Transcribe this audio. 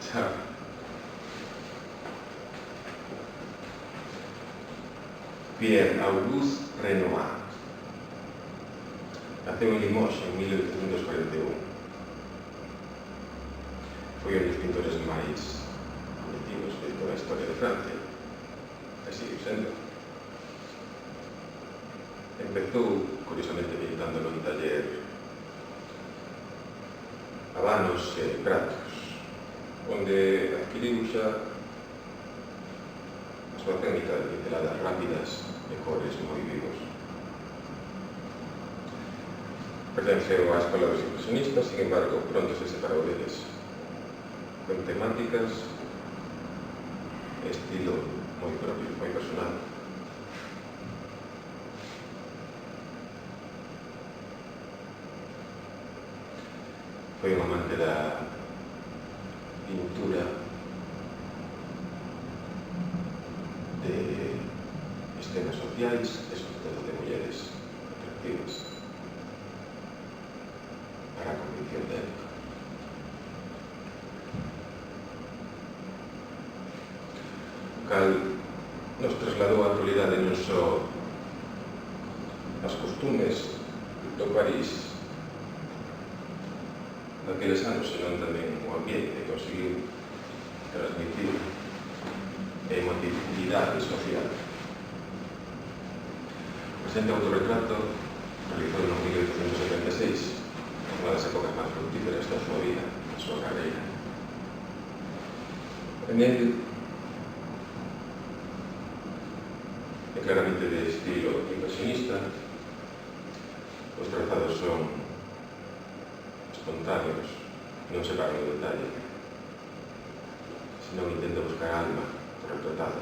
Chao. Pierre-Auguste Renoir. Naceu en Limoges en 1841. Foi un dos pintores máis coñecidos de toda a historia de Francia. E sigue sendo. Empezou, curiosamente, pintando nun taller habanos e pratos, onde adquiriu xa a súa técnica de pinceladas rápidas e cores moi vivos. Pertenceu á escola dos impresionistas, sin embargo, pronto se separou deles, con temáticas e estilo moi propio, moi personal. Foi un amante da pintura de escenas sociais e, sobre todo, de mulleres atractivas para a condición de época. O cal nos trasladou á actualidade non só as costumes do París daqueles anos, senón tamén o ambiente que conseguiu transmitir a emotividade social. O presente autorretrato realizou en 1876, unha das épocas máis fructíferas da súa vida, da súa carreira. En el é claramente de estilo impresionista. Os trazados son espontáneos, non se paran no detalle, senón intenta buscar alma por retratado.